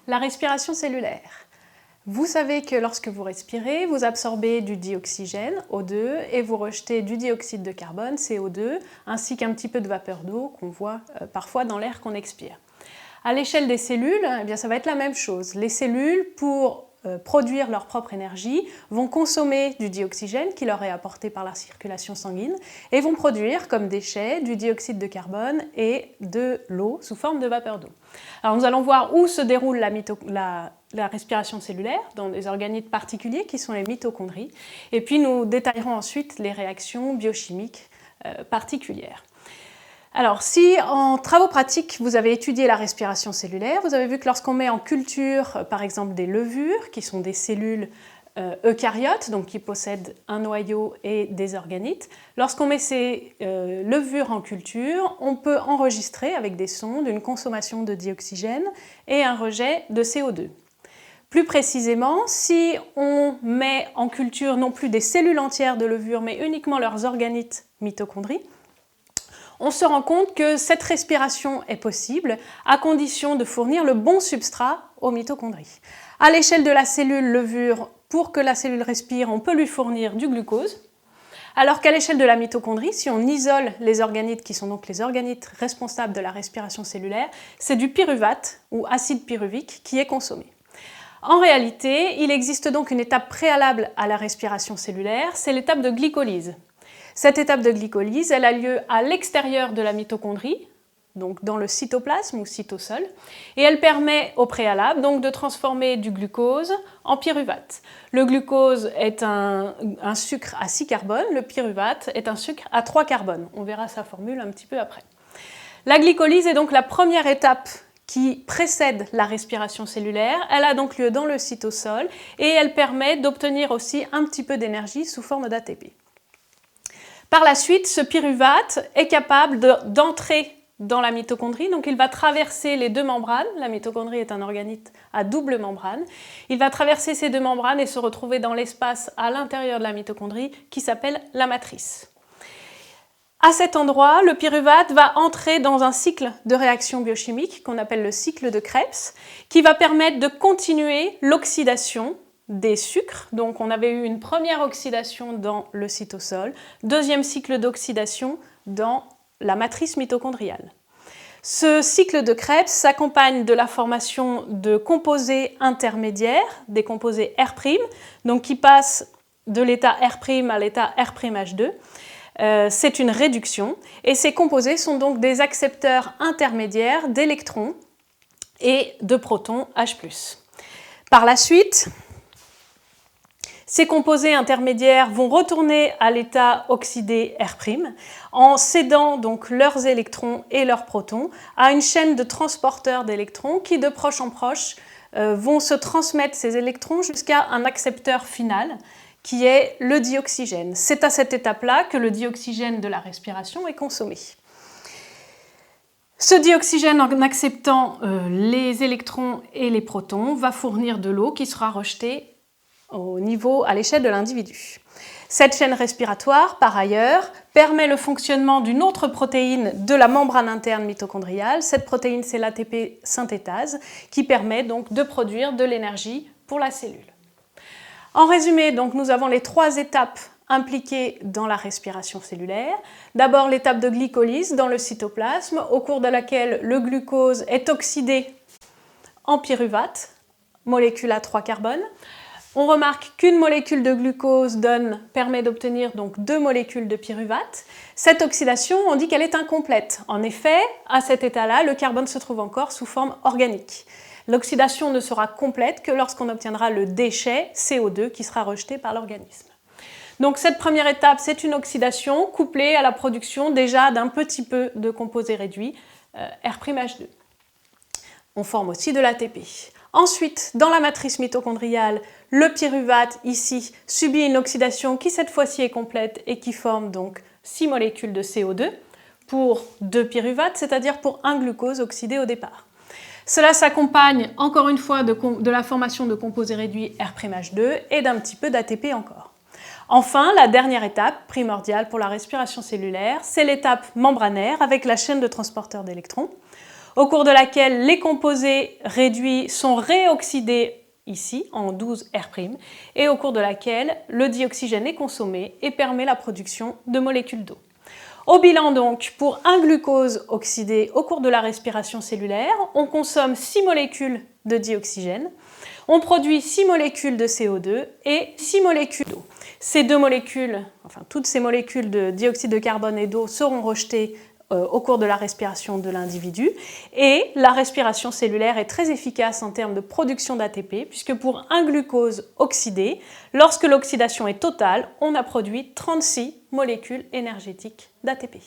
La respiration cellulaire. Vous savez que lorsque vous respirez, vous absorbez du dioxygène, O2, et vous rejetez du dioxyde de carbone, CO2, ainsi qu'un petit peu de vapeur d'eau qu'on voit parfois dans l'air qu'on expire. À l'échelle des cellules, eh bien, ça va être la même chose. Les cellules, pour produire leur propre énergie, vont consommer du dioxygène qui leur est apporté par la circulation sanguine et vont produire comme déchets du dioxyde de carbone et de l'eau sous forme de vapeur d'eau. Alors nous allons voir où se déroule la respiration cellulaire, dans des organites particuliers qui sont les mitochondries, et puis nous détaillerons ensuite les réactions biochimiques particulières. Alors, si en travaux pratiques, vous avez étudié la respiration cellulaire, vous avez vu que lorsqu'on met en culture, par exemple, des levures, qui sont des cellules eucaryotes, donc qui possèdent un noyau et des organites, lorsqu'on met ces levures en culture, on peut enregistrer avec des sondes une consommation de dioxygène et un rejet de CO2. Plus précisément, si on met en culture non plus des cellules entières de levure, mais uniquement leurs organites mitochondries, on se rend compte que cette respiration est possible à condition de fournir le bon substrat aux mitochondries. À l'échelle de la cellule levure, pour que la cellule respire, on peut lui fournir du glucose, alors qu'à l'échelle de la mitochondrie, si on isole les organites, qui sont donc les organites responsables de la respiration cellulaire, c'est du pyruvate ou acide pyruvique qui est consommé. En réalité, il existe donc une étape préalable à la respiration cellulaire, c'est l'étape de glycolyse. Cette étape de glycolyse, elle a lieu à l'extérieur de la mitochondrie, donc dans le cytoplasme ou cytosol, et elle permet au préalable donc de transformer du glucose en pyruvate. Le glucose est un sucre à 6 carbones, le pyruvate est un sucre à 3 carbones. On verra sa formule un petit peu après. La glycolyse est donc la première étape qui précède la respiration cellulaire. Elle a donc lieu dans le cytosol et elle permet d'obtenir aussi un petit peu d'énergie sous forme d'ATP. Par la suite, ce pyruvate est capable d'entrer dans la mitochondrie, donc il va traverser les deux membranes. La mitochondrie est un organite à double membrane. Il va traverser ces deux membranes et se retrouver dans l'espace à l'intérieur de la mitochondrie qui s'appelle la matrice. À cet endroit, le pyruvate va entrer dans un cycle de réaction biochimique qu'on appelle le cycle de Krebs, qui va permettre de continuer l'oxydation des sucres. Donc on avait eu une première oxydation dans le cytosol, deuxième cycle d'oxydation dans la matrice mitochondriale. Ce cycle de Krebs s'accompagne de la formation de composés intermédiaires, des composés R', donc qui passent de l'état R' à l'état R'H2. C'est une réduction et ces composés sont donc des accepteurs intermédiaires d'électrons et de protons H+. Par la suite, ces composés intermédiaires vont retourner à l'état oxydé R' en cédant donc leurs électrons et leurs protons à une chaîne de transporteurs d'électrons qui de proche en proche vont se transmettre ces électrons jusqu'à un accepteur final qui est le dioxygène. C'est à cette étape-là que le dioxygène de la respiration est consommé. Ce dioxygène, en acceptant les électrons et les protons, va fournir de l'eau qui sera rejetée à l'échelle de l'individu. Cette chaîne respiratoire, par ailleurs, permet le fonctionnement d'une autre protéine de la membrane interne mitochondriale. Cette protéine, c'est l'ATP synthétase, qui permet donc de produire de l'énergie pour la cellule. En résumé, donc, nous avons les 3 étapes impliquées dans la respiration cellulaire. D'abord, l'étape de glycolyse dans le cytoplasme, au cours de laquelle le glucose est oxydé en pyruvate, molécule à 3 carbones. On remarque qu'une molécule de glucose permet d'obtenir donc 2 molécules de pyruvate. Cette oxydation, on dit qu'elle est incomplète. En effet, à cet état-là, le carbone se trouve encore sous forme organique. L'oxydation ne sera complète que lorsqu'on obtiendra le déchet CO2 qui sera rejeté par l'organisme. Donc cette première étape, c'est une oxydation couplée à la production déjà d'un petit peu de composés réduits, R'H2. On forme aussi de l'ATP. Ensuite, dans la matrice mitochondriale, le pyruvate, ici, subit une oxydation qui cette fois-ci est complète et qui forme donc 6 molécules de CO2 pour 2 pyruvates, c'est-à-dire pour un glucose oxydé au départ. Cela s'accompagne encore une fois de la formation de composés réduits R'H2 et d'un petit peu d'ATP encore. Enfin, la dernière étape primordiale pour la respiration cellulaire, c'est l'étape membranaire avec la chaîne de transporteurs d'électrons, au cours de laquelle les composés réduits sont réoxydés ici en 12 R', et au cours de laquelle le dioxygène est consommé et permet la production de molécules d'eau. Au bilan donc, pour un glucose oxydé au cours de la respiration cellulaire, on consomme 6 molécules de dioxygène, on produit 6 molécules de CO2 et 6 molécules d'eau. Ces deux molécules, enfin toutes ces molécules de dioxyde de carbone et d'eau seront rejetées au cours de la respiration de l'individu, et la respiration cellulaire est très efficace en termes de production d'ATP, puisque pour un glucose oxydé, lorsque l'oxydation est totale, on a produit 36 molécules énergétiques d'ATP.